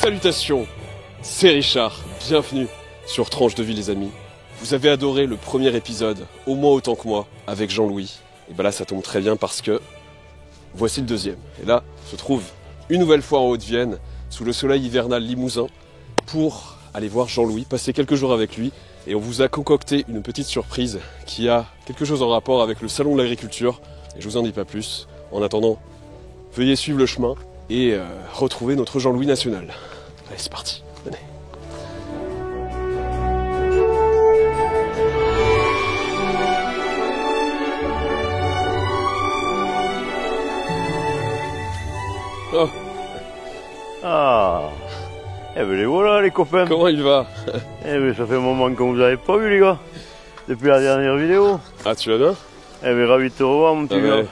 Salutations, c'est Richard, bienvenue sur Tranche de Vie les amis. Vous avez adoré le premier épisode, au moins autant que moi, avec Jean-Louis. Et ben là ça tombe très bien parce que voici le deuxième. Et là, on se trouve une nouvelle fois en Haute-Vienne, sous le soleil hivernal limousin, pour aller voir Jean-Louis, passer quelques jours avec lui. Et on vous a concocté une petite surprise qui a quelque chose en rapport avec le salon de l'agriculture. Et je vous en dis pas plus. En attendant, veuillez suivre le chemin et retrouver notre Jean-Louis national. Allez, c'est parti, venez. Oh. Ah, eh ben les voilà les copains. Comment il va? Eh ben ça fait un moment qu'on vous avait pas vu les gars, depuis la dernière vidéo. Ah, tu vas bien? Eh ben ravi de te revoir mon petit gars.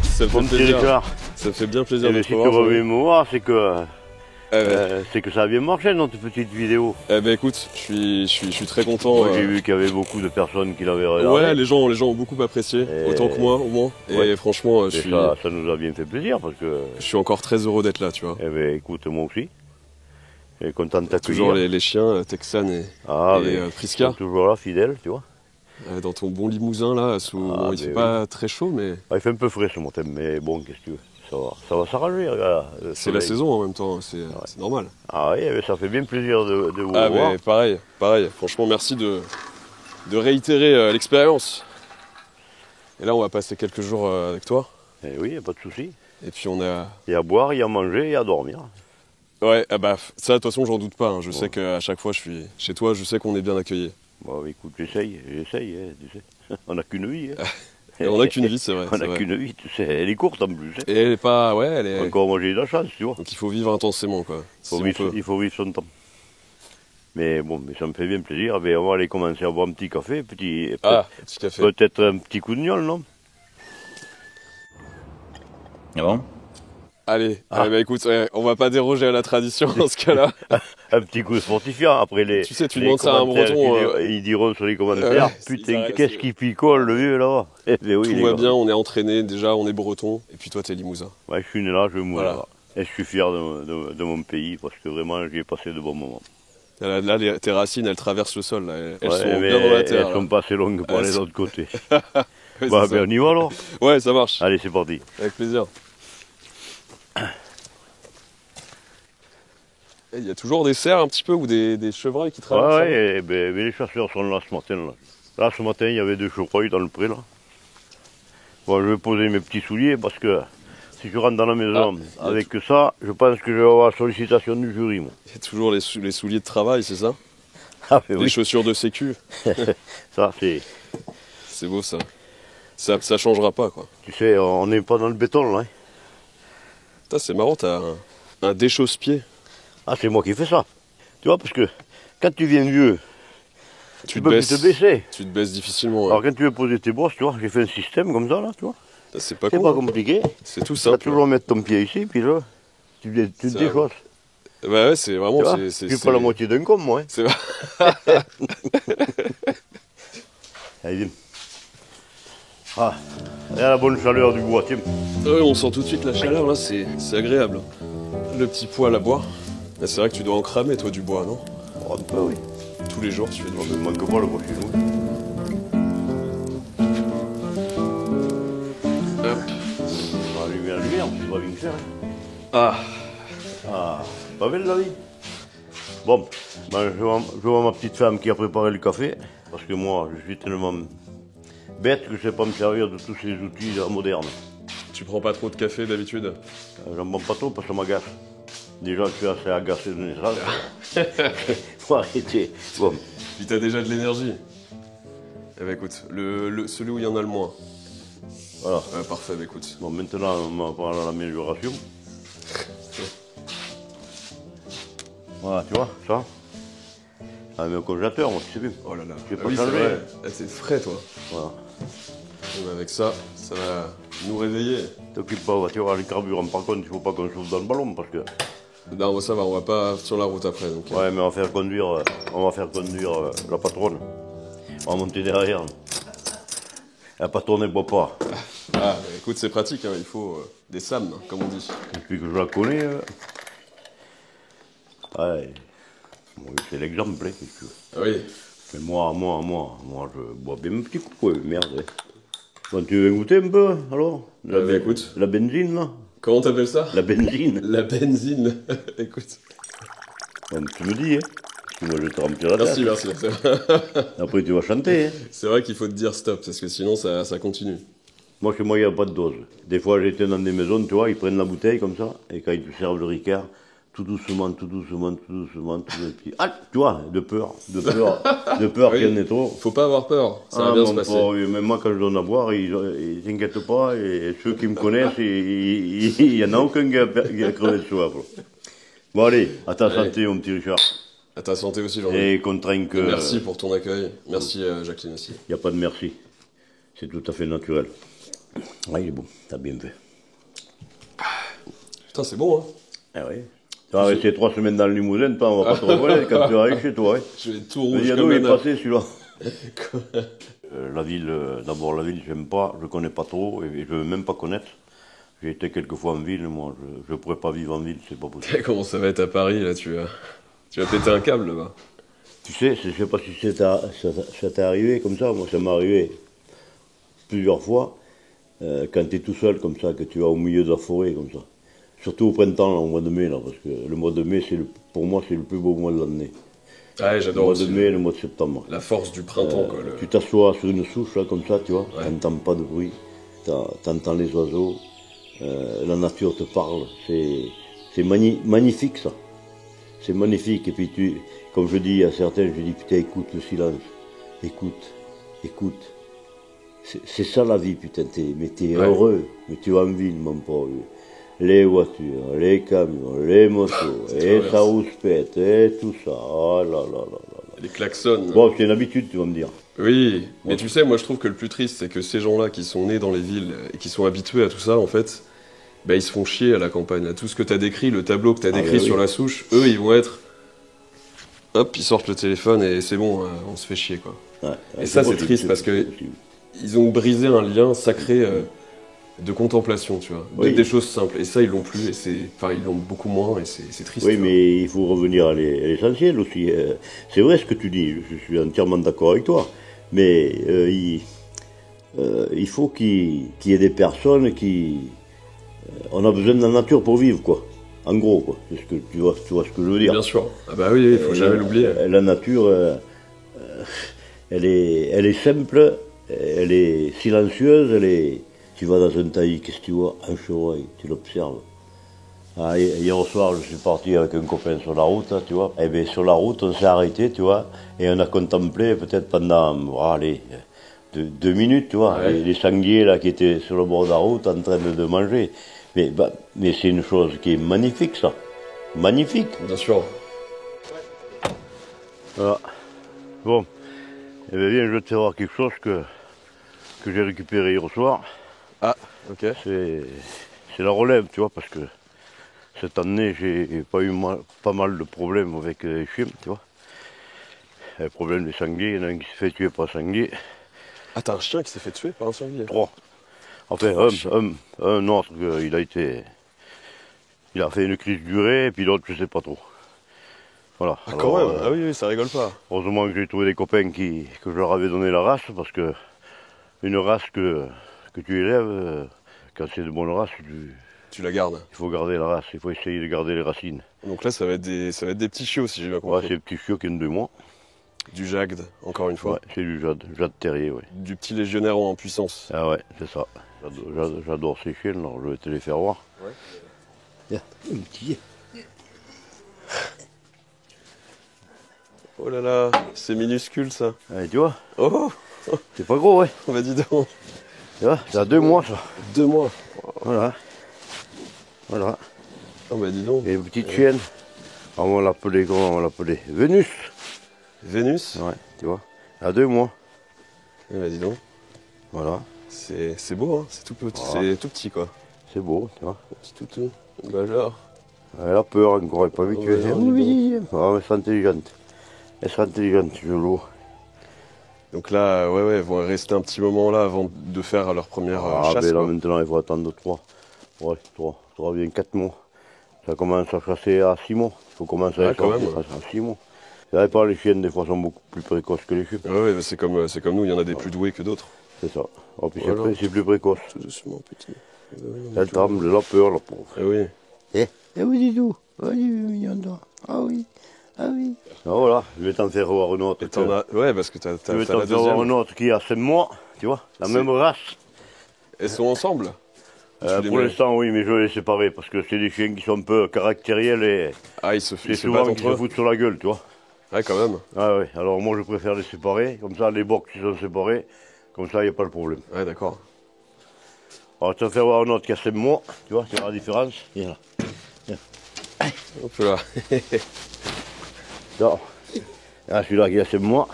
Ça Mon fait petit plaisir. Richard. Ça fait bien plaisir Eh de ben te si tu revoir. reviens me voir, c'est que Ouais. ça a bien marché notre petite vidéo. Eh ben écoute, je suis très content. Moi, j'ai vu qu'il y avait beaucoup de personnes qui l'avaient regardé. Ouais, les gens ont beaucoup apprécié, Et- autant que moi au moins. Ouais. Et franchement, Et ça nous a bien fait plaisir parce que. je suis encore très heureux d'être là, tu vois. Eh ben écoute moi aussi. Et content de t'accueillir. Toujours les chiens, Texan et Prisca, sont toujours là, fidèles, tu vois. dans ton bon limousin là, Ah, il fait ben pas très chaud, mais Ah, il fait un peu frais ce matin, mais bon, qu'est-ce que tu veux. Ça va s'arranger, regarde. le c'est la soleil. saison en même temps, c'est normal. Ah oui, mais ça fait bien plaisir de vous Ah revoir. mais pareil, franchement merci de réitérer l'expérience. Et là on va passer quelques jours avec toi, Eh oui, y a pas de souci. et puis on a... Il y a à boire, il y a à manger, il y a à dormir. Ouais, ah bah ça de toute façon j'en doute pas, hein. Je sais qu'à chaque fois je suis chez toi, je sais qu'on est bien accueillis. Bon, écoute, j'essaye, hein, tu sais. On n'a qu'une vie. Hein. Et on a qu'une vie, c'est vrai. On c'est n'a vrai. qu'une vie, tu sais. Elle est courte en plus. Hein. Et elle est pas... Ouais, elle est... Encore moi j'ai eu de la chance, tu vois. Donc il faut vivre intensément quoi. Si on peut. Il faut vivre son temps. Mais bon, mais ça me fait bien plaisir. Mais on va aller commencer à boire un petit café, Ah, petit café. peut-être un petit coup de gnôle, non? Ah bon? Allez, bah écoute, ouais, on va pas déroger à la tradition dans ce cas-là. Un petit coup de fortifiant. Après les. Tu sais, tu les demandes ça à un commentaires, Breton. Ils diront sur les commentaires, ouais, ils putain, arrêtent, qu'est-ce qui picole le vieux là-bas? Eh ben oui, Tout les va gars. bien, on est entraîné déjà, on est breton, et puis toi t'es limousin. Ouais, je suis né là, je mourrai Voilà. là. Et je suis fier de mon pays parce que vraiment j'y ai passé de bons moments. Là, tes racines, elles traversent le sol, là. Elles Ouais, sont mais bien dans la terre. elles sont pas assez longues pour Ouais, aller de c'est- l'autre côté. Ouais, Bah, c'est ben on y va alors. ça. Ouais, ça marche. Allez, c'est parti. Avec plaisir. Il y a toujours des cerfs un petit peu ou des chevreuils qui traversent. Ouais, ouais, les chasseurs sont là ce matin. Là, ce matin, il y avait deux chevreuils dans le pré là. Bon, je vais poser mes petits souliers parce que si je rentre dans la maison avec ça, je pense que je vais avoir la sollicitation du jury, moi. Il y a toujours les souliers de travail, c'est ça? Ah, mais Les oui, chaussures de sécu. ça c'est. C'est beau ça. Ça changera pas quoi. Tu sais, on n'est pas dans le béton là. Hein. Putain, c'est marrant, t'as un déchausse-pied. Ah, c'est moi qui fais ça. Tu vois, parce que quand tu viens vieux, tu peux plus te baisser. Tu te baisses difficilement. Ouais. Alors quand tu veux poser tes bosses, tu vois, j'ai fait un système comme ça là, tu vois. C'est pas C'est con. pas compliqué. C'est tout Tu vas simple. toujours mettre ton pied ici, puis là, tu te Ça- déchosses. Bah ouais, c'est vraiment. Tu vois, c'est- je suis pas la moitié d'un con, moi. Hein. C'est Allez, viens. Ah, il y a la bonne chaleur du bois, tiens. Ouais, on sent tout de suite la chaleur là, c'est agréable. Le petit poêle à bois. Mais c'est vrai que tu dois en cramer toi du bois, non? Oh, un peu, oui. Tous les jours tu fais du On ne manque pas le bois chez nous. Hop. On va allumer la lumière, tu vas bien faire. Hein. Ah, Ah, pas belle la vie. Bon, ben, je vois ma petite femme qui a préparé le café, parce que moi, je suis tellement bête que je ne sais pas me servir de tous ces outils là, modernes. tu prends pas trop de café d'habitude? J'en prends pas trop parce que ça m'agace. Déjà, je suis assez agacé de naissance. Faut arrêter. Bon, Puis t'as déjà de l'énergie. Eh bah écoute, celui où il y en a le moins. voilà. Ouais, parfait, bah écoute. Bon, maintenant, on va parler à l'amélioration. Voilà, tu vois, ça. Ah, mais au congélateur, moi, tu sais bien. Oh là là. Je vais Ah pas oui, c'est changer. vrai. Ah, c'est frais toi. Voilà. Et bah avec ça, ça va nous réveiller. T'occupe pas, tu vois, les carburants, par contre, il faut pas qu'on chauffe dans le ballon parce que. Non, ça va, on va pas sur la route après. Donc, Ouais, mais on va faire conduire la patronne. On va monter derrière. La patronne ne boit pas. Ah, bah, écoute, c'est pratique, hein, il faut des SAM, comme on dit. Depuis que je la connais, Ouais. Bon, c'est l'exemple, hein, si tu veux. Ah oui. Mais moi, je bois bien mon petit coup, merde. Hein. Bon, tu veux goûter un peu, alors Écoute. La benzine, là. Comment t'appelles ça? La benzine. La benzine. Écoute. Bon, tu me dis, hein. Moi, je vais te remplir la tête. Merci. Après, tu vas chanter, hein. C'est vrai qu'il faut te dire stop, parce que sinon ça continue. Moi, chez moi, il n'y a pas de dose. Des fois, j'étais dans des maisons, tu vois, ils prennent la bouteille comme ça, et quand ils te servent le Ricard, tout doucement, ah, tu vois, de peur Oui. qu'il y en ait trop. Faut pas avoir peur, ça va bien se passer. Même moi, quand je donne à boire, ils s'inquiètent pas, et ceux qui me connaissent, il y en a aucun qui a crevé de soif. Bon, allez, à ta santé, mon petit Richard. À ta santé aussi, Jean-Louis. Et contraint que... Merci pour ton accueil. Merci, Jacqueline aussi. Il n'y a pas de merci. C'est tout à fait naturel. Ah, il est bon, t'as bien fait. Putain, c'est bon, hein. Ah oui. Tu vas rester 3 semaines dans le Limousin, toi, on va pas te revoiler quand tu arrives chez toi. Hein. Je vais tout rouge Le comme il est un... passé, celui-là. La ville, d'abord la ville, j'aime pas, je connais pas trop, et je veux même pas connaître. J'ai été quelques fois en ville, moi, je pourrais pas vivre en ville, c'est pas possible. Comment ça va être à Paris, là, tu vas péter un câble, là-bas. Tu sais, je sais pas si ça t'est arrivé comme ça, moi ça m'est arrivé plusieurs fois, quand tu es tout seul comme ça, que tu vas au milieu de la forêt comme ça. Surtout au printemps, là, au mois de mai, là, parce que le mois de mai, pour moi, c'est le plus beau mois de l'année. Ouais, j'adore aussi. Le mois de mai et le mois de septembre. La force du printemps, quoi. Tu t'assois sur une souche, là, comme ça, tu vois, t'entends pas de bruit, t'entends les oiseaux, la nature te parle, c'est magnifique, ça. C'est magnifique, et puis comme je dis à certains, je dis, putain, écoute le silence, écoute. C'est ça la vie, putain, mais t'es heureux, mais tu vas en ville, mon pauvre. Les voitures, les camions, les motos, et ça rouspète, et tout ça, oh là là là là. Les klaxons. Bon, c'est une habitude, tu vas me dire. Oui, mais tu sais, moi je trouve que le plus triste, c'est que ces gens-là qui sont nés dans les villes et qui sont habitués à tout ça, en fait, bah, ils se font chier à la campagne. À tout ce que t'as décrit, le tableau que t'as décrit sur la souche, eux, ils vont être... Hop, ils sortent le téléphone et c'est bon, on se fait chier, quoi. Et ça, c'est triste parce que ils ont brisé un lien sacré de contemplation, tu vois. Des choses simples. Et ça, ils l'ont plus, et ils l'ont beaucoup moins, et c'est triste. Oui, mais il faut revenir à l'essentiel aussi. C'est vrai ce que tu dis, je suis entièrement d'accord avec toi. Mais il faut qu'il y ait des personnes qui... on a besoin de la nature pour vivre, quoi. En gros, quoi. C'est ce que tu vois ce que je veux dire. Bien sûr. Ah bah oui, il faut jamais l'oublier. La nature, elle est simple, elle est silencieuse, tu vas dans un taillis, qu'est-ce que tu vois? Un chevreuil, tu l'observes. Ah, hier au soir, je suis parti avec un copain sur la route, tu vois. Et bien sur la route, on s'est arrêté, tu vois, et on a contemplé peut-être pendant, 2 minutes, tu vois, les sangliers là qui étaient sur le bord de la route en train de manger. Mais c'est une chose qui est magnifique, ça. Magnifique. Bien sûr. Voilà. Bon. Eh bien, viens, je vais te faire voir quelque chose que j'ai récupéré hier soir. Ah, ok. C'est la relève, tu vois, parce que cette année, j'ai pas eu pas mal de problèmes avec les chiens, tu vois. Le problème des sangliers, il y en a un qui s'est fait tuer par un sanglier. Ah, t'as un chien qui s'est fait tuer par un sanglier? 3. Enfin, un autre, il a fait une crise durée, et puis l'autre, je sais pas trop. Voilà. Ah, quand même. Ah oui, ça rigole pas. Heureusement que j'ai trouvé des copains que je leur avais donné la race, parce que une race que tu élèves, quand c'est de bonne race, tu la gardes. Il faut garder la race, il faut essayer de garder les racines. Donc là, ça va être des petits chiots, si j'ai bien compris. Ouais, c'est des petits chiots qui ont 2 mois. Du jagd, encore une fois. Ouais, c'est du jade terrier, ouais. Du petit légionnaire en puissance. Ah ouais, c'est ça. J'adore ces chiens, alors je vais te les faire voir. Ouais. Tiens, un petit. Oh là là, c'est minuscule ça. Allez, tu vois. Oh, c'est pas gros, ouais. On va dis donc. Tu vois, ça a 2 mois, ça. 2 mois. Voilà. Voilà. Oh bah dis donc. Et une petite chienne. On va l'appeler comment? On va l'appeler Vénus. Vénus? Ouais, tu vois. Elle a 2 mois. Eh bah dis donc. Voilà. C'est beau, hein. C'est tout petit, c'est tout petit quoi. C'est beau, tu vois. C'est tout. Bah genre. Elle a peur encore, elle n'est pas habituée. Oui, elle sera intelligente. Elle sera intelligente, je vois. Donc là, ouais, ils vont rester un petit moment là avant de faire leur première chasse. Ben là, maintenant, il faut attendre 3. Ouais, 3 bien 4 mois. Ça commence à chasser à 6 mois. Il faut commencer à quand chasser même. à 6 mois. C'est vrai, pas les chiennes, des fois, sont beaucoup plus précoces que les chiens. Ouais, c'est comme nous, il y en a des plus doués que d'autres. C'est ça. En plus, Voilà. c'est plus précoce. Tout doucement, petit. Elle tremble, elle a peur, la pauvre. Eh oui. Eh oui, dis tout. Oui, mignon, toi. Ah oui. Ah oui. Ah, voilà, je vais t'en faire voir une autre. Et t'en as... Ouais, parce que t'as Je vais la t'en faire voir deuxième. une autre qui a 5 mois, tu vois, la même race. Elles sont ensemble? Pour l'instant, oui, mais je vais les séparer parce que c'est des chiens qui sont un peu caractériels et Ah, ils se c'est battent souvent qui se entre eux? foutent sur la gueule, tu vois. Ouais, quand même. Ah oui, alors moi je préfère les séparer, comme ça les bocs qui sont séparés, comme ça il n'y a pas de problème. Ouais, d'accord. Alors tu vas faire voir un autre qui a 5 mois, tu vois, tu vois la différence. Viens là. Hop là. Non. Ah, celui-là qui a 5 mois,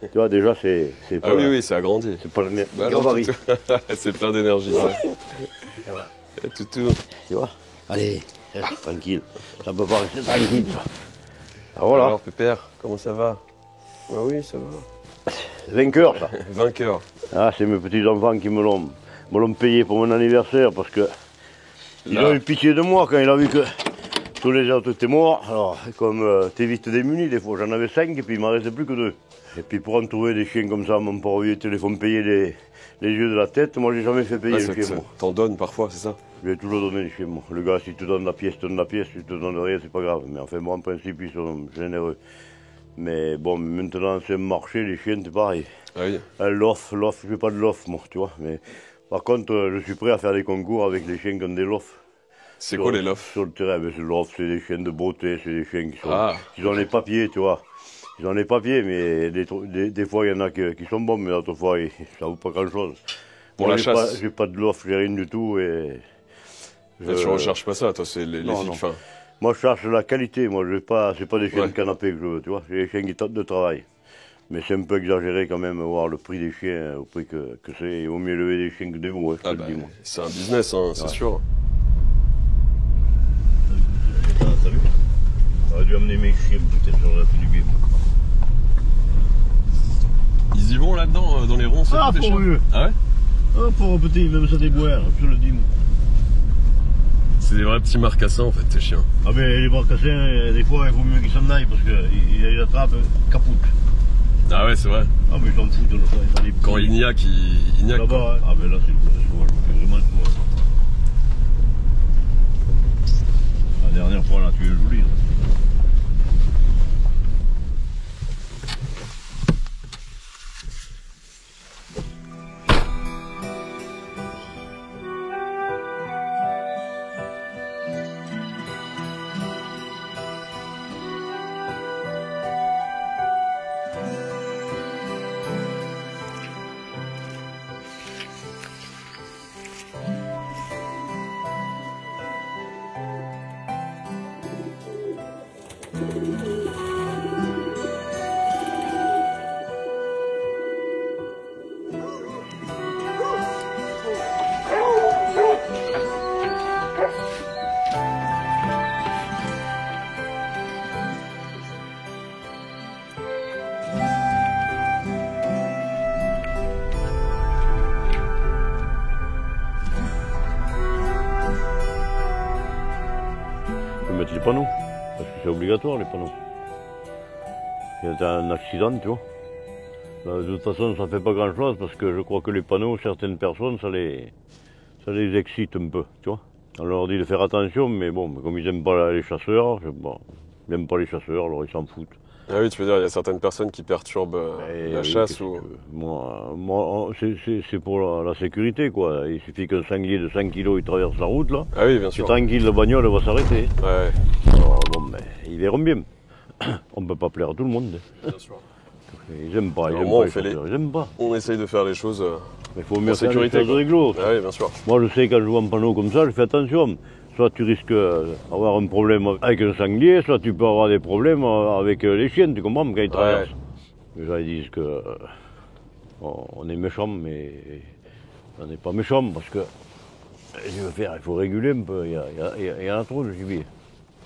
tu vois déjà c'est pas... Ah oui, c'est agrandi. C'est pas le Bah alors, gabarit, c'est plein d'énergie, ça. Toutou. tu vois. Allez, tranquille, ça peut pas rester tranquille ça. Ah, voilà, Alors, Pépère, comment ça va? Ah oui, ça va. vainqueur ça. Vainqueur. Ah, c'est mes petits-enfants qui me l'ont payé pour mon anniversaire parce que ils Là. ont eu pitié de moi quand il a vu que tous les autres étaient morts. Alors, comme t'es vite démuni, des fois j'en avais 5 et puis il m'en restait plus que 2. Et puis pour en trouver des chiens comme ça, mon pauvre vieux, ils les font payer les yeux de la tête. Moi, j'ai jamais fait payer le chien, moi. T'en donnes parfois, c'est ça? Je vais toujours donner les chiens, moi. Le gars, s'il te donne la pièce, te donne la pièce. S'il te donne rien, c'est pas grave. Mais enfin, moi, en principe, ils sont généreux. Mais bon, maintenant, c'est un marché, les chiens, c'est pareil. Ah oui. L'offre, je fais pas de l'offre, moi, tu vois. Mais par contre, je suis prêt à faire des concours avec les chiens qui ont des lofts. C'est quoi les lofts? Sur le terrain, mais c'est l'offre, c'est des chiens de beauté, c'est des chiens qui ont les papiers, tu vois. Ils ont les papiers, mais des fois, il y en a qui sont bons, mais d'autres fois, ça vaut pas grand-chose. Pour la chasse? J'ai pas de l'offre, j'ai rien du tout. Et Tu recherches pas ça, toi, c'est les non, filles non. de fin. Moi, je cherche la qualité. Moi, c'est pas des chiens Ouais. de canapé que je veux, tu vois. C'est des chiens de travail. Mais c'est un peu exagéré quand même, voir le prix des chiens, au prix que c'est. Il vaut mieux lever des chiens que des veaux, je te le dis, moi. C'est un business, hein, c'est sûr. T'as vu? J'aurais dû amener mes chiens, peut-être, ça aurait fait du bien. Ils y vont là-dedans, dans les ronds, c'est Ah, tes chiens? pourvu. Ah ouais? Oh, pauvre petit, même ça déboire, je te le dis, moi. C'est des vrais petits marcassins, en fait, tes chiens. Ah, mais les marcassins, des fois, il vaut mieux qu'ils s'en aillent parce qu'ils attrapent, capoute. Ah ouais, c'est vrai. Ah, mais ils s'en foutent, là, ça, les petits. Quand il niaque, il niaque. quoi. Là-bas, hein. Ah, mais là, c'est sauvage, c'est vraiment sauvage. La dernière fois, on a tué un joli, là. Mettre les panneaux, parce que c'est obligatoire les panneaux. Il y a un accident, tu vois. De toute façon, ça fait pas grand chose parce que je crois que les panneaux, certaines personnes, ça les excite un peu, tu vois. On leur dit de faire attention, mais bon, comme ils n'aiment pas les chasseurs, ils n'aiment pas les chasseurs, alors ils s'en foutent. Ah oui, tu veux dire, il y a certaines personnes qui perturbent la chasse ou... Moi, c'est pour la sécurité, quoi. Il suffit qu'un sanglier de 5 kilos il traverse la route, là. Ah oui, bien C'est sûr. tranquille, la bagnole va s'arrêter. Ouais, Alors, bon, mais ils verront bien. On ne peut pas plaire à tout le monde. bien sûr. Ils n'aiment pas, Alors moi, on fait chasseurs, ils n'aiment pas. On essaye de faire les choses Mais il faut mieux en faire sécurité. les choses réglo. Ah oui, bien sûr. Moi, je sais, quand je vois un panneau comme ça, je fais attention. Soit tu risques d'avoir un problème avec un sanglier, soit tu peux avoir des problèmes avec les chiens, tu comprends, quand ils traversent. Les gens ils disent que on est méchant, mais on n'est pas méchant parce que il faut réguler un peu. Il y en a trop de gibier.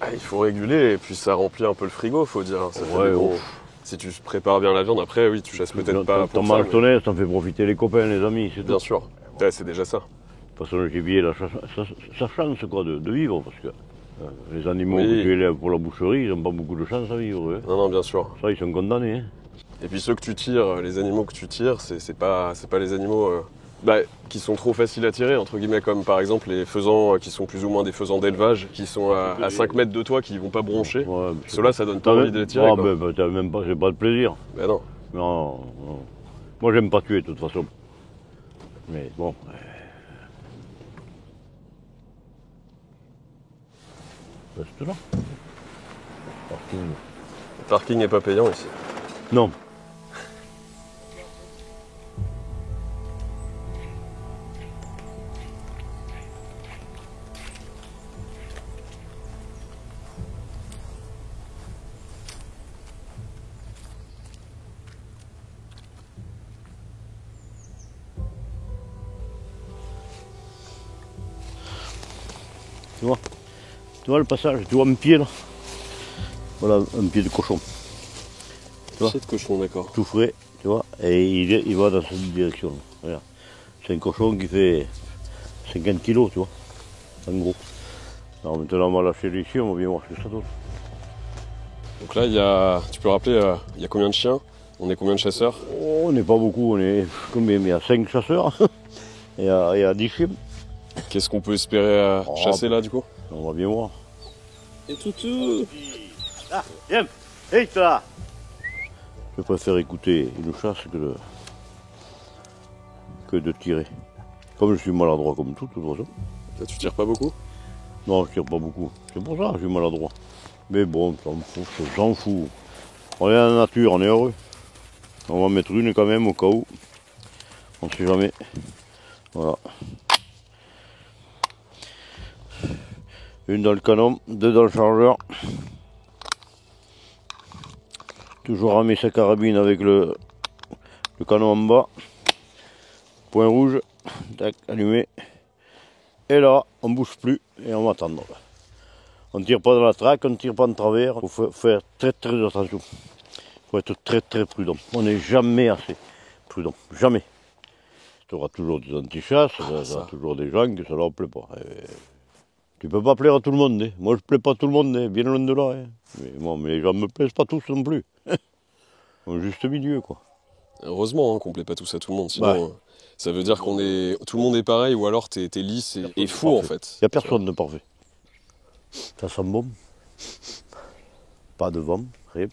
Ah, il faut réguler et puis ça remplit un peu le frigo, faut dire. Ça fait Ouais, des bons- oh. Si tu prépares bien la viande, après, oui, tu chasses peut-être pas Ton pour ça, mais- maltonnet, ça fait profiter les copains, les amis, c'est tout. Bien sûr. Ouais, c'est déjà ça. De toute façon, le gibier, là, ça chance quoi, de vivre, parce que Les animaux Oui. que tu élèves pour la boucherie, ils n'ont pas beaucoup de chance à vivre. Hein. Non, non, bien sûr. Ça, ils sont condamnés. Hein. Et puis ceux que tu tires, les animaux que tu tires, c'est pas les animaux qui sont trop faciles à tirer, entre guillemets, comme par exemple les faisans qui sont plus ou moins des faisans d'élevage, qui sont à 5 mètres de toi, qui vont pas broncher. Ouais, Ceux-là, ça donne pas envie de les tirer. Ah, Quoi. ben, t'as même pas, j'ai pas de plaisir. Ben non. Non, non. Moi, j'aime pas tuer de toute façon. Mais bon. Reste là. Parking. Le parking n'est pas payant ici. Non. Tu vois le passage, tu vois un pied là. Voilà, un pied de cochon. Pied de cochon, d'accord. Tout frais, tu vois, et il va dans cette direction. Regarde. C'est un cochon qui fait 50 kilos, tu vois, en gros. Alors maintenant on va lâcher les chiens, on va bien voir ce que ça donne. Donc là, tu peux rappeler, il y a combien de chiens? On est combien de chasseurs? Oh, on n'est pas beaucoup, on est combien? Il y a 5 chasseurs, et il y a 10 chiens. Qu'est-ce qu'on peut espérer chasser là du coup? On va bien voir. Et toutou! Ah, viens, hé toi! Je préfère écouter une chasse que de tirer. Comme je suis maladroit comme tout, de toute façon. Là, tu tires pas beaucoup? Non, je tire pas beaucoup. C'est pour ça que je suis maladroit. Mais bon, j'en fous. On est dans la nature, on est heureux. On va mettre une quand même au cas où. On ne sait jamais. Voilà. Une dans le canon, 2 dans le chargeur. Toujours ramer sa carabine avec le canon en bas. Point rouge, tac, allumé. Et là, on ne bouge plus et on va attendre. On ne tire pas dans la traque, on ne tire pas en travers. Il faut faire très très attention. Il faut être très très prudent. On n'est jamais assez prudent. Jamais. Tu auras toujours des anti-chasses, tu auras toujours des gens que ça leur plaît pas. Tu peux pas plaire à tout le monde. Hein. Moi je plais pas à tout le monde, hein. Bien loin de là. Hein. Mais les gens me plaisent pas tous non plus. Au juste milieu quoi. Heureusement qu'on plaît pas tous à tout le monde, sinon ça veut dire tout le monde est pareil ou alors t'es lisse et fou en fait. Il n'y a personne de parfait. Ça sent bon. Pas de vent, rien.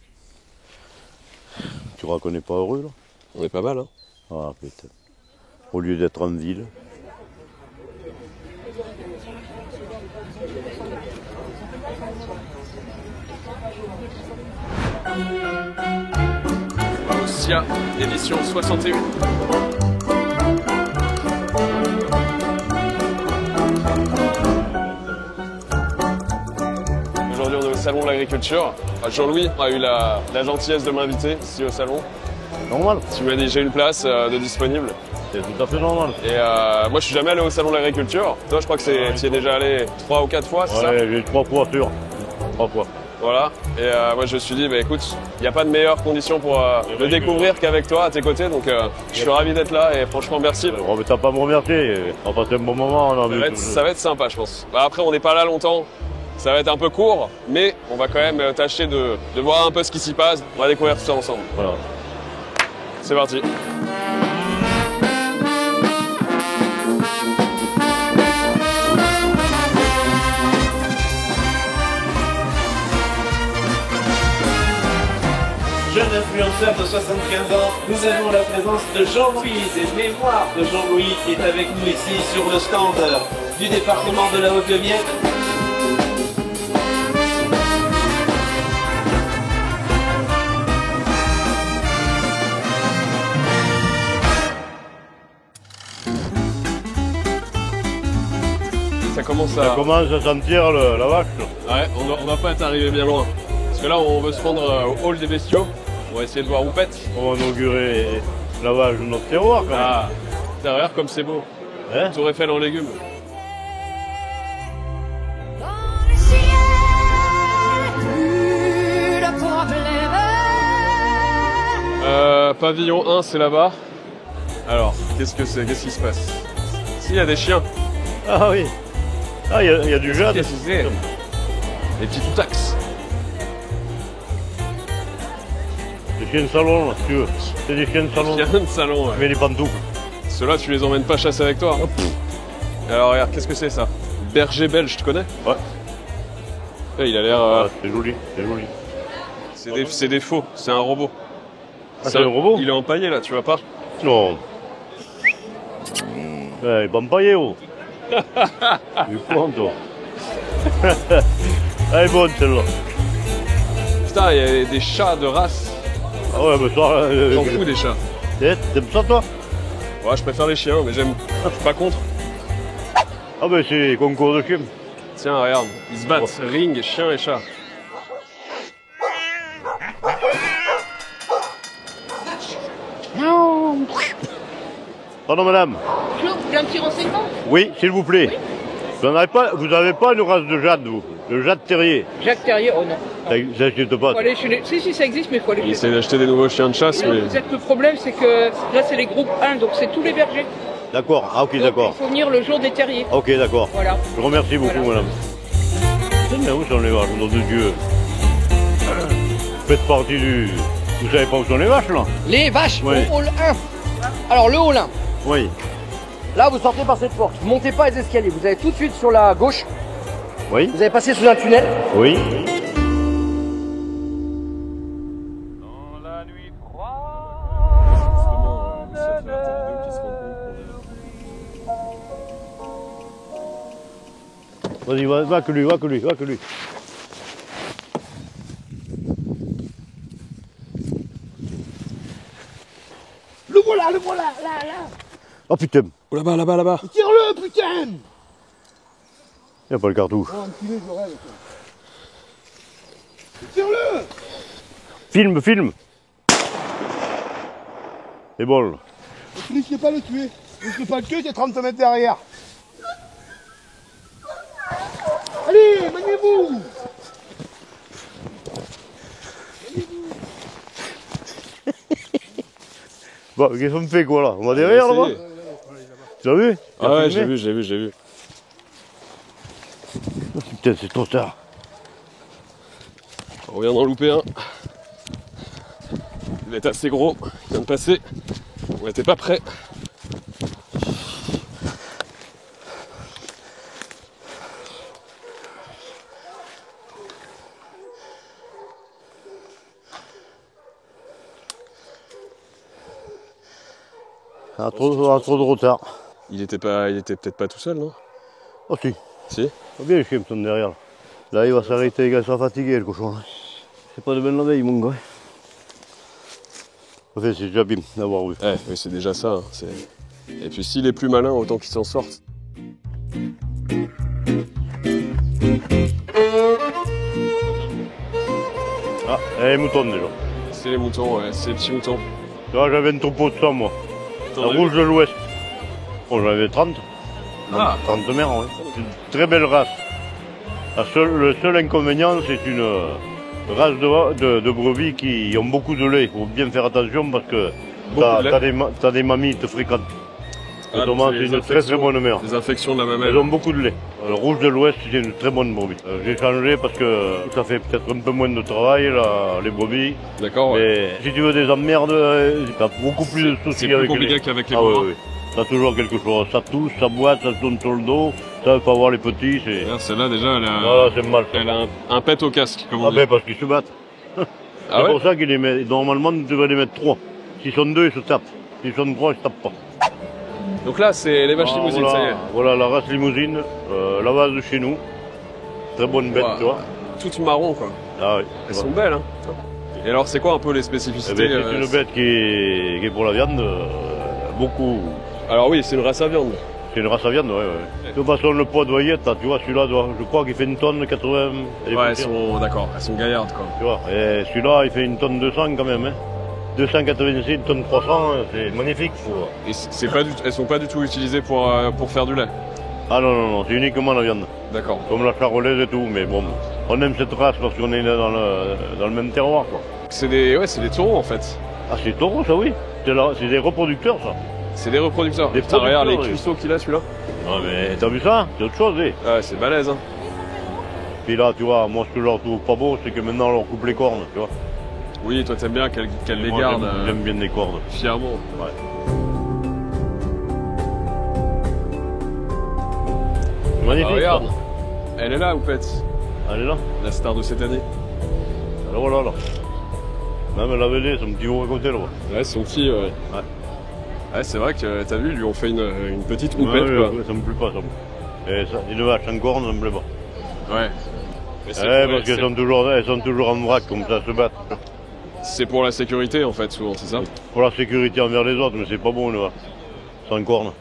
Tu reconnais pas heureux là? On est pas mal hein. Ah putain. Au lieu d'être en ville. Ossia, édition 61. Aujourd'hui, on est au salon de l'agriculture. Jean-Louis a eu la gentillesse de m'inviter ici au salon. Normal. Tu m'as dit j'ai une place de disponible. C'est tout à fait normal. Et moi, je suis jamais allé au salon de l'agriculture. Toi, je crois que tu y es déjà allé 3 ou 4 fois, c'est ça? Ouais, j'ai 3 fois sûr. 3 fois. Voilà. Et moi, je me suis dit, bah, écoute, il n'y a pas de meilleures conditions pour le découvrir qu'avec toi, à tes côtés. Donc, je suis ravi d'être là et franchement, merci. Oh, mais t'as pas à me remercier. On va passer un bon moment. Ça va être sympa, je pense. Bah, après, on n'est pas là longtemps. Ça va être un peu court, mais on va quand même tâcher de voir un peu ce qui s'y passe. On va découvrir tout ça ensemble. Voilà. C'est parti. Jeune influenceur de 75 ans, nous avons la présence de Jean-Louis et mémoire de Jean-Louis qui est avec nous ici sur le stand du département de la Haute-Vienne. Ça commence Ça commence à sentir la vache. Ouais, on va pas être arrivé bien loin. Parce que là, on veut se rendre au hall des bestiaux. On va essayer de voir où pète. On va inaugurer la vache de notre terroir quand même. Ah, derrière, comme c'est beau. Hein? Tour Eiffel en légumes. Pavillon 1, c'est là-bas. Alors, qu'est-ce que c'est? Qu'est-ce qui se passe? Si, il y a des chiens. Ah oui. Ah, il y a du jade. Qu'est-ce que c'est? Les petits toutax. Des chiens de salon, là, si tu veux. C'est des chiens de salon. Chiens de salon, ouais. Mais les pantoufles. Ceux-là, tu les emmènes pas chasser avec toi. Alors regarde, qu'est-ce que c'est ça? Berger belge, tu connais? Ouais. Il a l'air... Ah, c'est joli, c'est joli. C'est des faux, c'est un robot. Ah, c'est un robot? Il est empaillé là, tu vois pas? Non. Il est pas empaillé, oh. Du con, toi. Elle est bonne, celle-là. Putain, il y a des chats de race. Ah ouais, mais ça... J'en fous des chats. T'aimes ça, toi? Ouais, je préfère les chiens, mais j'aime... Je suis pas contre. Ah ben, c'est concours de chiens. Tiens, regarde, ils se battent. Ring, chien et chat. Pardon, madame. Claude, vous voulez un petit renseignement? Oui, s'il vous plaît. Oui. Vous n'avez pas une race de jade, vous? Le jade terrier? Jacques Terrier, oh non. Ça n'existe pas. Faut aller chez les... Si, ça existe, mais il faut aller Il chez essaie d'acheter des nouveaux chiens de chasse, les... mais... Vous êtes le problème, c'est que là, c'est les groupes 1, donc c'est tous les bergers. D'accord, ah ok, Donc, d'accord. il faut venir le jour des terriers. Ok, d'accord. Voilà. Je vous remercie beaucoup, Voilà. madame. Mais où sont les vaches, nom de Dieu? Vous faites partie du... Vous savez pas où sont les vaches, là? Les vaches Oui. au hall 1. Alors le hall 1, Oui. là vous sortez par cette porte, vous montez pas les escaliers, vous allez tout de suite sur la gauche, Oui. vous allez passer sous un tunnel. Oui. Vas-y, va que lui, va que lui, va que lui. Le voilà, là, là. Oh putain, Oh là-bas, là-bas, là-bas. Tire-le, putain. il n'y a pas le cartouche. Oh, un petit je rêve. Tire-le. Filme, filme. C'est bon. Là. Tu risques pas de le tuer. Tu risques pas de le tuer, t'es 30 mètres derrière. Allez, maniez-vous. Bon, qu'est-ce qu'on fait quoi là? On va derrière là-bas? Tu as vu? Ah ouais, j'ai vu. Oh, putain, c'est trop tard. On vient d'en louper un. Il va être assez gros, il vient de passer. On n'était pas prêts. Trop de retard. Il était peut-être pas tout seul, non? Oh si. Si. Pas bien les chiens sont derrière. Là, il va s'arrêter, il sera fatigué le cochon. C'est pas de bonne la veille, mon gars. Enfin, c'est déjà bien d'avoir vu. Oui, c'est déjà ça. Et puis s'il est plus malin, autant qu'il s'en sorte. Ah, elle est moutonne déjà. C'est les moutons, ouais, c'est les petits moutons. Là, j'avais un troupeau de ça, moi. La T'en as rouge de l'Ouest. Bon, j'en avais 30. Ah. 30 mères, oui. C'est une très belle race. Le seul inconvénient, c'est une race de brebis qui ont beaucoup de lait. Il faut bien faire attention parce que Beaucoup de lait. t'as des mamies qui te fréquentent. Ah, donc Autrement, c'est c'est les une très très bonne mère. Les infections de la mamelle. Elles ont beaucoup de lait. Le rouge de l'Ouest, c'est une très bonne brebis. J'ai changé parce que ça fait peut-être un peu moins de travail, là, les brebis. D'accord, ouais. Mais si tu veux des emmerdes, t'as beaucoup plus de soucis C'est plus avec compliqué les... qu'avec les Ah bovins. oui, oui. T'as toujours quelque chose. Ça tousse, ça boite, ça se tourne sur le dos. Ça, faut avoir les petits, c'est... Regarde, celle-là, déjà, elle a, Voilà, c'est mal. Ça. elle a un pet au casque, comme on Ah dit. ben, parce qu'ils se battent. Ah C'est ouais pour ça qu'ils les mettent... Normalement, tu devrais les mettre 3. S'ils sont 2, ils se tapent. S'ils sont 3, ils se tapent pas. Donc là, c'est les vaches limousines, voilà, ça y est. Voilà, la race limousine, la base de chez nous. Très bonne bête, Wow. tu vois. Toutes marron, quoi. Ah oui. Elles sont belles, hein. Et alors, c'est quoi un peu les Eh spécificités ben, c'est une bête qui est pour la viande, beaucoup. Alors oui, c'est une race à viande. C'est une race à viande, ouais. De toute façon, le poids de voyette, tu vois, celui-là, je crois qu'il fait une tonne 80. Ouais, elles sont, d'accord, elles sont gaillardes, quoi. Tu vois, et celui-là, il fait une tonne 200 quand même. Hein. 286, une tonne 300, c'est magnifique. Et elles sont pas du tout utilisées pour faire du lait. Ah non, non, non, c'est uniquement la viande. D'accord. Comme la charolaise et tout, mais bon, on aime cette race parce qu'on est dans le même terroir, quoi. C'est des taureaux, en fait. Ah, c'est taureau, ça, oui. C'est des reproducteurs, ça. C'est des reproducteurs. Des Putain, regarde les producteurs, oui. cuisseaux qu'il a, celui-là. Ah, mais t'as vu ça? C'est autre chose, eh. Ouais, c'est balèze, hein. Puis là, tu vois, moi ce que je leur trouve pas beau, c'est que maintenant on leur coupe les cornes, tu vois. Oui, toi t'aimes bien qu'elle les Moi, garde j'aime bien les cornes. fièrement. Ouais. Magnifique. Ah, regarde, Ça. elle est là, Oupette, Elle est là. la star de cette année. Alors voilà, là. Même elle avait son petit haut à côté, là. Ouais, son petit, ouais. Ouais. Ouais, c'est vrai que t'as vu, ils lui ont fait une petite Oupette, Ouais, quoi. ouais, ça me plaît pas, ça. Et ça, une vache en corne, ça me plaît pas. Ouais. Mais c'est Ouais, pour- parce qu'elles sont toujours en vrac, comme ça, se battent. c'est pour la sécurité, en fait, souvent, c'est ça? Pour la sécurité envers les autres, mais c'est pas bon, une vache. Sans corne.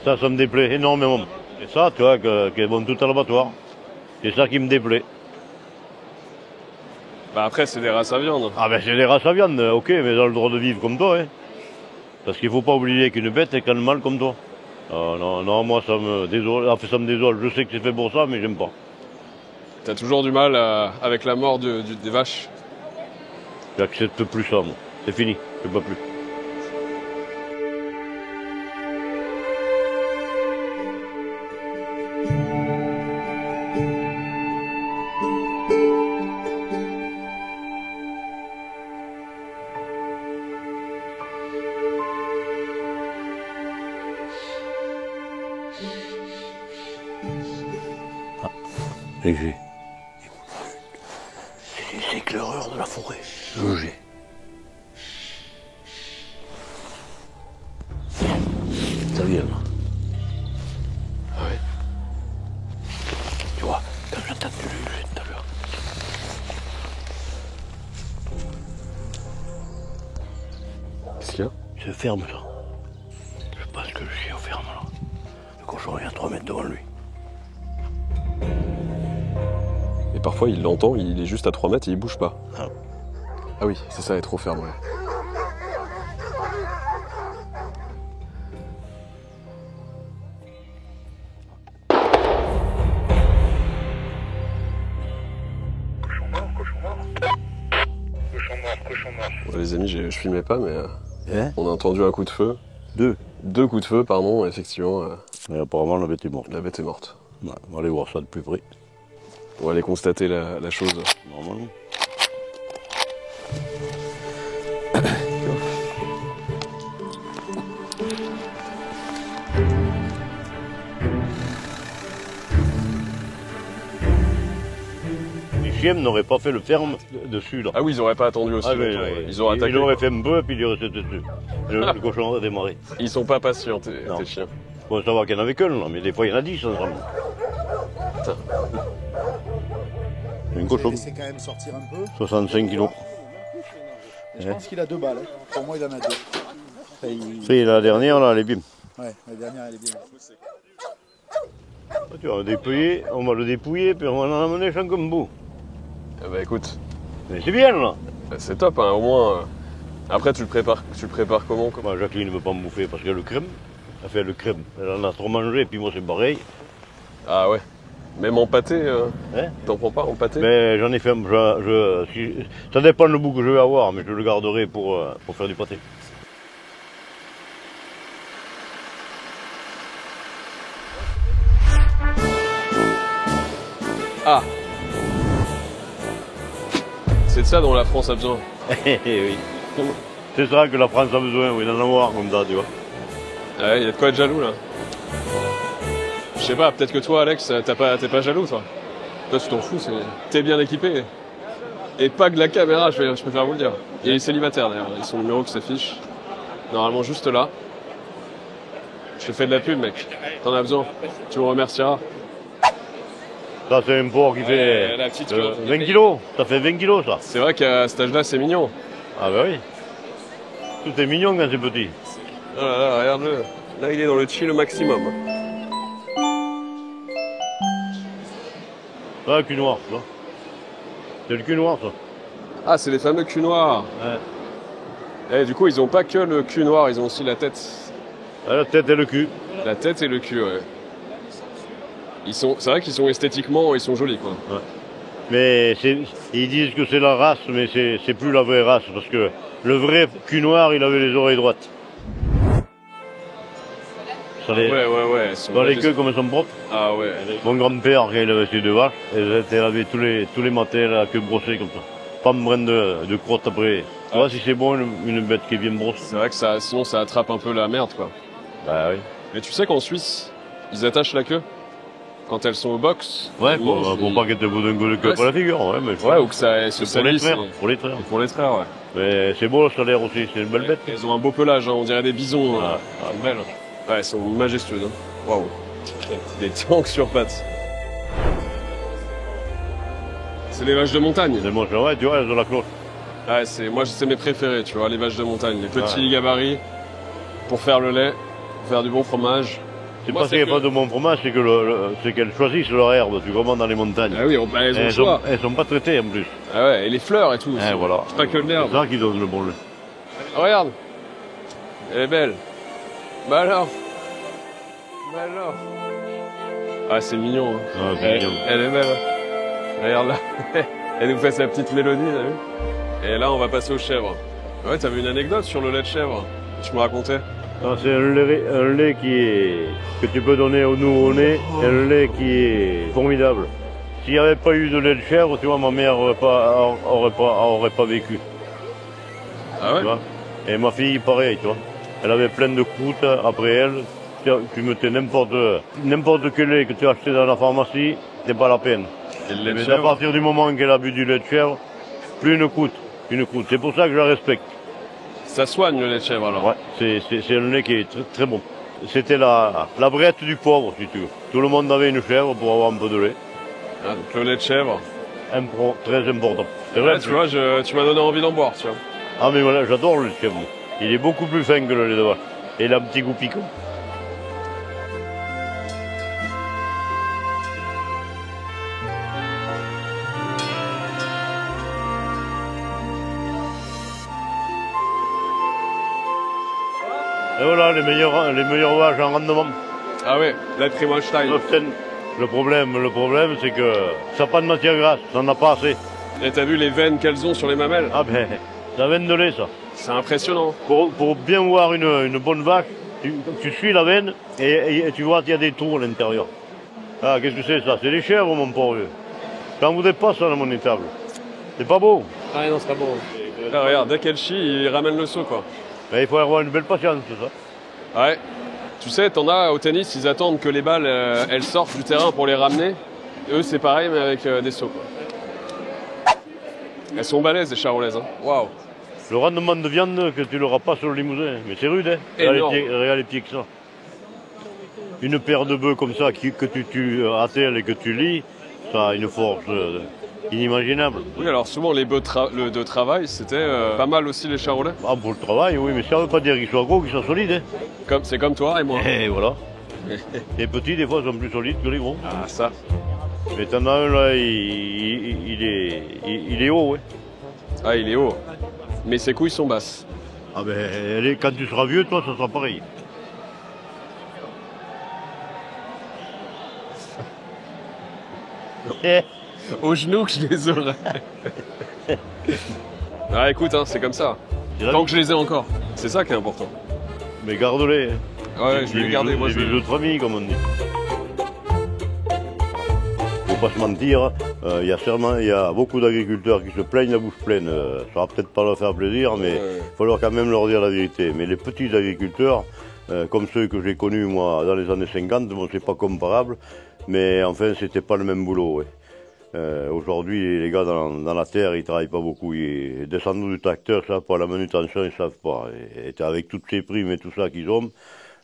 Ça me déplaît énormément. Et ça, tu vois, qu'elles vont tout à l'abattoir. C'est ça qui me déplaît. Bah après, c'est des races à viande. Ah ben c'est des races à viande, ok, mais elles ont le droit de vivre comme toi, hein. Parce qu'il faut pas oublier qu'une bête est mal comme toi. Ah, non, non, moi ça me désole, enfin, ça me désole. Je sais que c'est fait pour ça, mais j'aime pas. T'as toujours du mal avec la mort des vaches. J'accepte plus ça, moi. C'est fini, je peux pas plus. Léger. C'est les éclaireurs de la forêt. Léger. Ça vient là. Ah ouais. Tu vois, quand j'entends du léger tout à l'heure. Qu'est-ce qu'il y a? C'est ferme ça. Je pense que le chien ferme là. Le cochon est à 3 mètres devant lui. Et parfois, il l'entend, il est juste à 3 mètres et il bouge pas. Ah. Ah oui, c'est ça, elle est trop ferme, ouais. Ouais, les amis, je filmais pas, mais on a entendu un coup de feu. Deux coups de feu, pardon, effectivement. Mais apparemment la bête est morte. La bête est morte. Ouais, on va aller voir ça de plus près. On va aller constater la chose. Normalement. Les chiens n'auraient pas fait le ferme dessus là. Ah oui, ils auraient pas attendu aussi. Ah, longtemps, ouais. ouais. Ils auraient attaqué. Ils auraient fait un peu et puis ils auraient resté dessus. Le cochon aurait démarré. Ils sont pas patients, tes Non. chiens. Bon, ça va qu'il y en avait qu'un là, mais des fois il y en a 10 ensemble. Putain. Un cochon, laissé quand même sortir un peu. 65 kilos. Je pense qu'il a 2 balles. Pour moi, il en a 2. C'est la dernière là, elle est bien. Ouais, la dernière, elle est bien. Tu vas le dépouiller, on va le dépouiller, puis on va l'emmener chez un combo. Eh bah écoute, Mais c'est bien là. c'est top, hein, au moins. Après, tu le prépares comment quoi? Moi, Jacqueline ne veut pas me bouffer parce qu'elle a le crème. Elle fait le crème. Elle en a trop mangé, puis moi c'est pareil. Ah ouais. Même en pâté, Hein? t'en prends pas en pâté? Mais j'en ai fait ça dépend le goût que je vais avoir, mais je le garderai pour faire du pâté. Ah. C'est de ça dont la France a besoin. Oui. C'est ça que la France a besoin, oui, d'en avoir comme ça, tu vois. Ah ouais, y a de quoi être jaloux là. Je sais pas, peut-être que toi, Alex, t'es pas jaloux, toi. Toi, tu t'en fous, t'es bien équipé. Et pas que la caméra, je préfère vous le dire. Il est célibataire d'ailleurs, il y a son numéro qui s'affiche. Normalement, juste là. Je te fais de la pub, mec. T'en as besoin. Tu me remercieras. Ça, c'est un porc qui fait la petite, 20 kilos. Ça fait 20 kilos, ça. C'est vrai qu'à cet âge-là, c'est mignon. Ah bah oui. Tout est mignon quand c'est petit. Oh là là, regarde-le. Là, il est dans le chill maximum. Ah, cul noir, ça. C'est le cul noir, ça. Ah, c'est les fameux culs noirs. Ouais. Et du coup, ils ont pas que le cul noir, ils ont aussi la tête. Ah, la tête et le cul. La tête et le cul, ouais. C'est vrai qu'ils sont esthétiquement, ils sont jolis, quoi. Ouais. Mais ils disent que c'est la race, mais c'est plus la vraie race, parce que le vrai cul noir, il avait les oreilles droites. Ça les... Ouais. Dans les queues comme elles sont propres. Ah ouais. Mon grand-père, quand il avait ses 2 vaches, elle avait tous les matins la queue brossée comme ça. Pas de brin de crotte après. Tu vois si c'est bon une bête qui est bien brosse. C'est vrai que sinon ça attrape un peu la merde, quoi. Bah oui. Mais tu sais qu'en Suisse, ils attachent la queue quand elles sont au box. Ouais, pour pas qu'elle te bout d'un coup de queue pour la figure. Ouais, mais ouais, ou que ça se salisse. Pour les traire. Pour les traire, ouais. Mais c'est beau le salaire aussi, c'est une belle bête. Elles ont un beau pelage, hein, on dirait des bisons. Belle. Ouais, elles sont majestueuses. Hein. Waouh. Des tanks sur pattes. C'est les vaches de montagne. C'est bon, ouais, tu vois, elles ont la cloche. Ouais, moi c'est mes préférés, tu vois, les vaches de montagne, les petits gabarits pour faire le lait, pour faire du bon fromage. C'est pas qu'il n'y a pas de bon fromage, c'est qu'elles choisissent leur herbe, tu comprends, dans les montagnes. Ah oui, elles sont pas traitées en plus. Ah ouais, et les fleurs et tout. Voilà. C'est pas que l'herbe. C'est ça qui donne le bon lait. Regarde, elle est belle. Bah alors. Ah, c'est mignon. Hein. Ah, c'est mignon. Elle est belle. Regarde là. Elle nous fait sa petite mélodie, t'as vu? Et là, on va passer aux chèvres. Ouais, t'avais une anecdote sur le lait de chèvre. Tu me racontais? C'est un lait que tu peux donner au nouveau-né, un lait qui est formidable. S'il n'y avait pas eu de lait de chèvre, tu vois, ma mère aurait pas vécu. Ah ouais? Tu vois, et ma fille, pareil, tu vois. Elle avait plein de croûtes après elle. Tu mettais n'importe quel lait que tu achetais dans la pharmacie, c'est pas la peine. Mais à partir du moment qu'elle a bu du lait de chèvre, plus une croûte. C'est pour ça que je la respecte. Ça soigne le lait de chèvre alors? Ouais, c'est un lait qui est très, très bon. C'était la brette du pauvre, si tu veux. Tout le monde avait une chèvre pour avoir un peu de lait. Ah, donc le lait de chèvre? Très important. C'est vrai, tu vois, tu m'as donné envie d'en boire, tu vois. Ah mais voilà, j'adore le lait de chèvre. Il est beaucoup plus fin que le lait de vache. Et il a un petit goût piquant. Et voilà, les meilleures vaches en rendement. Ah ouais, la Trimonstein. Le problème, c'est que ça n'a pas de matière grasse, ça n'en a pas assez. Et t'as vu les veines qu'elles ont sur les mamelles? Ah ben, la veine de lait, ça. C'est impressionnant. Pour bien voir une bonne vache, tu suis la veine et tu vois qu'il y a des trous à l'intérieur. Ah, qu'est-ce que c'est ça? C'est des chèvres, mon pauvre vieux. J'en voudrais pas ça dans mon étable. C'est pas beau. Ah non, c'est pas beau. Là, regarde, dès qu'elle chie, il ramène le seau, quoi. Mais il faut avoir une belle patience, c'est ça. Ouais. Tu sais, t'en as au tennis, ils attendent que les balles elles sortent du terrain pour les ramener. Eux, c'est pareil, mais avec des seaux, quoi. Elles sont balèzes, les charolaises. Hein. Waouh. Le rendement de viande que tu l'auras pas sur le Limousin, mais c'est rude, hein. Regarde les pieds que ça. Une paire de bœufs comme ça que tu attelles et que tu lis, ça a une force inimaginable. Oui, alors souvent les bœufs de travail, c'était pas mal aussi les charolais. Ah, pour le travail, oui, mais ça ne veut pas dire qu'ils soient gros, qu'ils soient solides. Hein. C'est comme toi et moi. Et voilà. Les petits, des fois, sont plus solides que les gros. Ah, ça. Mais t'en as un là, il est haut, ouais. Ah, il est haut. Mais ses couilles sont basses. Ah ben, quand tu seras vieux, toi, ça sera pareil. Aux genoux que je les aurais. Ah, écoute, hein, c'est comme ça. Tant que je les ai encore. C'est ça qui est important. Mais garde-les. Ouais, je vais les garder, moi. Des bijoux de famille, comme on dit. Faut pas se mentir, il y a beaucoup d'agriculteurs qui se plaignent la bouche pleine. Ça va peut-être pas leur faire plaisir, mais il faut quand même leur dire la vérité. Mais les petits agriculteurs, comme ceux que j'ai connus moi dans les années 50, bon, c'est pas comparable, mais enfin c'était pas le même boulot. Ouais. Aujourd'hui, les gars dans la terre, ils travaillent pas beaucoup. Ils descendent du tracteur, ça, pour la manutention, ils savent pas. Et avec toutes ces primes et tout ça qu'ils ont,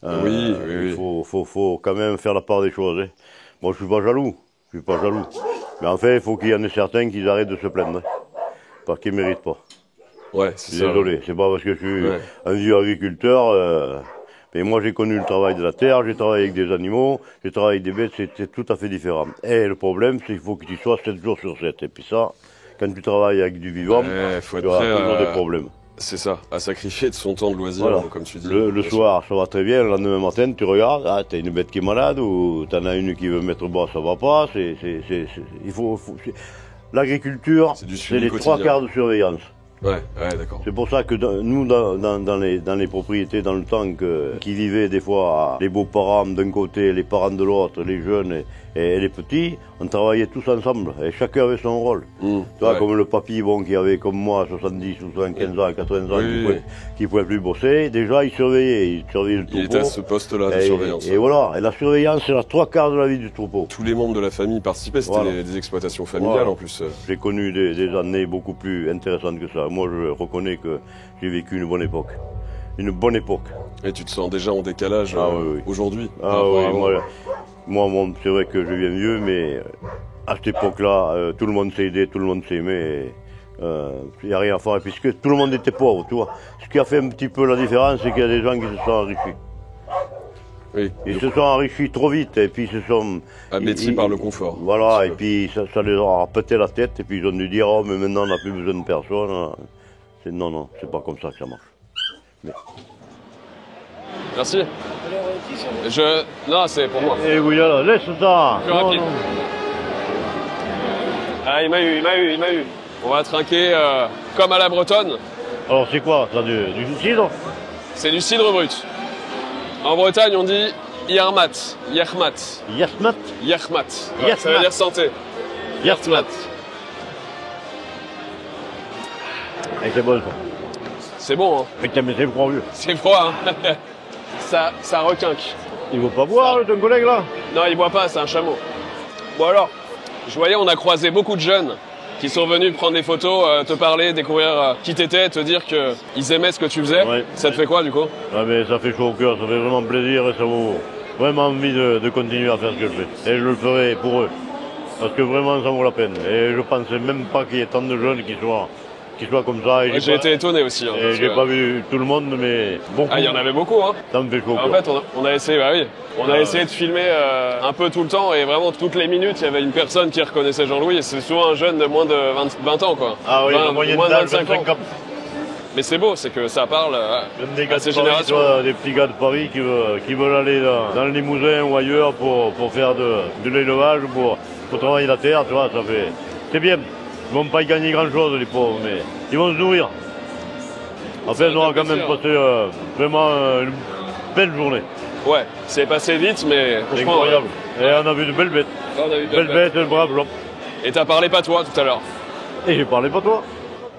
oui. Il faut quand même faire la part des choses. Hein. Moi, je suis pas jaloux. Mais en fait, il faut qu'il y en ait certains qui arrêtent de se plaindre. Hein, parce qu'ils ne méritent pas. Ouais, c'est ça. Désolé, c'est pas parce que je suis un vieux agriculteur. Mais moi, j'ai connu le travail de la terre, j'ai travaillé avec des animaux, j'ai travaillé avec des bêtes, c'est tout à fait différent. Et le problème, c'est qu'il faut que tu sois 7 jours sur 7. Et puis ça, quand tu travailles avec du vivant, tu auras toujours des problèmes. C'est ça, à sacrifier de son temps de loisir, voilà. Comme tu dis. Le soir, ça va très bien, le lendemain matin, tu regardes, ah, t'as une bête qui est malade, ou t'en as une qui veut mettre bas, ça va pas, l'agriculture, c'est les 3 quarts de surveillance. Ouais, d'accord. C'est pour ça que nous, dans les propriétés, dans le temps, qui vivaient des fois les beaux-parents d'un côté, les parents de l'autre, les jeunes et les petits, on travaillait tous ensemble et chacun avait son rôle. Tu vois, comme le papy, qui avait comme moi 70 ou 75 ans, 80 ans, qui pouvait plus bosser, déjà il surveillait le troupeau. Il était à ce poste-là de surveillance. Et voilà, et la surveillance, c'est la 3/4 de la vie du troupeau. Tous les membres de la famille participaient, c'était des exploitations familiales en plus. J'ai connu des années beaucoup plus intéressantes que ça. Moi, je reconnais que j'ai vécu une bonne époque. Une bonne époque. Et tu te sens déjà en décalage aujourd'hui? Moi, c'est vrai que je viens vieux, mais à cette époque-là, tout le monde s'est aidé, tout le monde s'est aimé. Il n'y a rien à faire, puisque tout le monde était pauvre, tu vois. Ce qui a fait un petit peu la différence, c'est qu'il y a des gens qui se sont enrichis. Oui. Ils se sont enrichis trop vite, et puis ils se sont... Abêtis par le confort. Voilà, et puis ça les a pété la tête, et puis ils ont dû dire, oh, mais maintenant on n'a plus besoin de personne. Non, c'est pas comme ça que ça marche. Mais... Merci. Non, c'est pour moi. Eh oui, alors, laisse ça. Plus rapide. Ah, il m'a eu. On va trinquer comme à la bretonne. Alors c'est quoi ça, du cidre? C'est du cidre brut. En Bretagne, on dit yermat. Yasmat. Ouais, ça veut dire santé. Yermat. Et c'est bon ça. C'est bon, hein. Putain, mais c'est froid, vieux. C'est froid, hein. ça requinque. Il veut pas boire, ton collègue, là? Non, il boit pas, c'est un chameau. Bon alors, je voyais, on a croisé beaucoup de jeunes qui sont venus prendre des photos, te parler, découvrir qui t'étais, te dire qu'ils aimaient ce que tu faisais. Ouais. Ça te fait quoi, du coup? Ah, mais ça fait chaud au cœur, ça fait vraiment plaisir et ça vaut vraiment envie de continuer à faire ce que je fais. Et je le ferai pour eux. Parce que vraiment, ça vaut la peine. Et je pensais même pas qu'il y ait tant de jeunes qui soient comme ça. J'ai été étonné aussi. Hein, et j'ai pas vu tout le monde, mais beaucoup. Ah, il y en avait beaucoup, hein. Ça me fait chaud. En fait, on a essayé, on a essayé de filmer un peu tout le temps, et vraiment toutes les minutes, il y avait une personne qui reconnaissait Jean-Louis, et c'est souvent un jeune de moins de 20 ans, quoi. Ah oui, moins de 25 ans. Mais c'est beau, c'est que ça parle à ces générations. Des petits gars de Paris qui veulent aller dans le Limousin ou ailleurs pour faire de l'élevage, pour travailler la terre, tu vois, ça fait... C'est bien. Ils vont pas y gagner grand-chose, les pauvres, mais ils vont se nourrir. Après, on aura quand même passé vraiment une belle journée. Ouais, c'est passé vite, mais franchement... Incroyable. Et on a vu de belles bêtes. Belles bêtes, le brave blanc. Et t'as parlé patois tout à l'heure. Et j'ai parlé patois.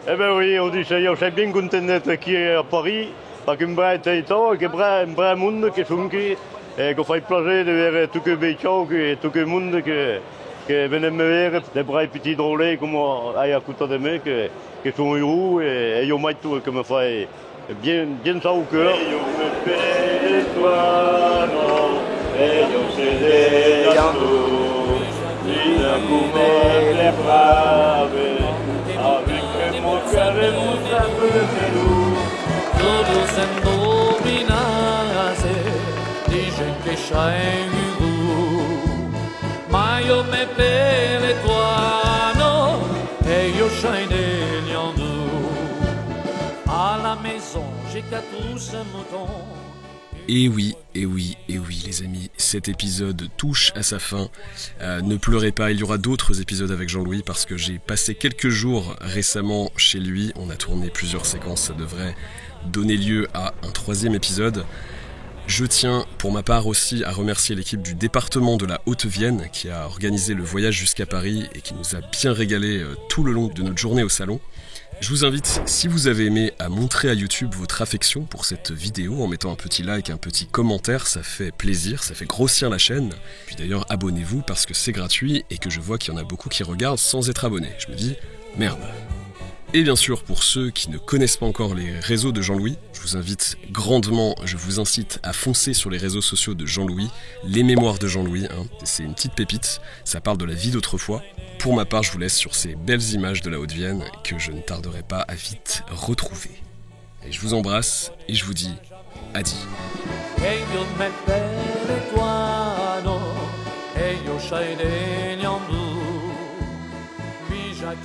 Eh ben oui, on dit ça, je suis bien content d'être ici à Paris, parce que je suis territoire, que un vrai monde qui est et qu'on fait plaisir de voir tout le béchon, tout le monde qui vient me voir, des vrais petits drôlets comme à côté de moi, qui sont heureux et ils m'aident tout, qui me fait bien ça au cœur. Et on me fait toi, non, et on se dit à nous, il a couvert les braves, avec mon cœur et mon tableau. Todos endominase, dicen que ma io me pele tuano e io shine à la maison j'ai 4 moutons. Et oui, les amis, cet épisode touche à sa fin. Ne pleurez pas, il y aura d'autres épisodes avec Jean-Louis parce que j'ai passé quelques jours récemment chez lui. On a tourné plusieurs séquences, ça devrait donner lieu à un 3e épisode. Je tiens pour ma part aussi à remercier l'équipe du département de la Haute-Vienne qui a organisé le voyage jusqu'à Paris et qui nous a bien régalé tout le long de notre journée au salon. Je vous invite, si vous avez aimé, à montrer à YouTube votre affection pour cette vidéo en mettant un petit like, un petit commentaire, ça fait plaisir, ça fait grossir la chaîne. Puis d'ailleurs, abonnez-vous parce que c'est gratuit et que je vois qu'il y en a beaucoup qui regardent sans être abonnés. Je me dis, merde. Et bien sûr, pour ceux qui ne connaissent pas encore les réseaux de Jean-Louis, je vous invite grandement, je vous incite à foncer sur les réseaux sociaux de Jean-Louis, les mémoires de Jean-Louis, hein. C'est une petite pépite, ça parle de la vie d'autrefois. Pour ma part, je vous laisse sur ces belles images de la Haute-Vienne que je ne tarderai pas à vite retrouver. Et je vous embrasse et je vous dis adi. Jacques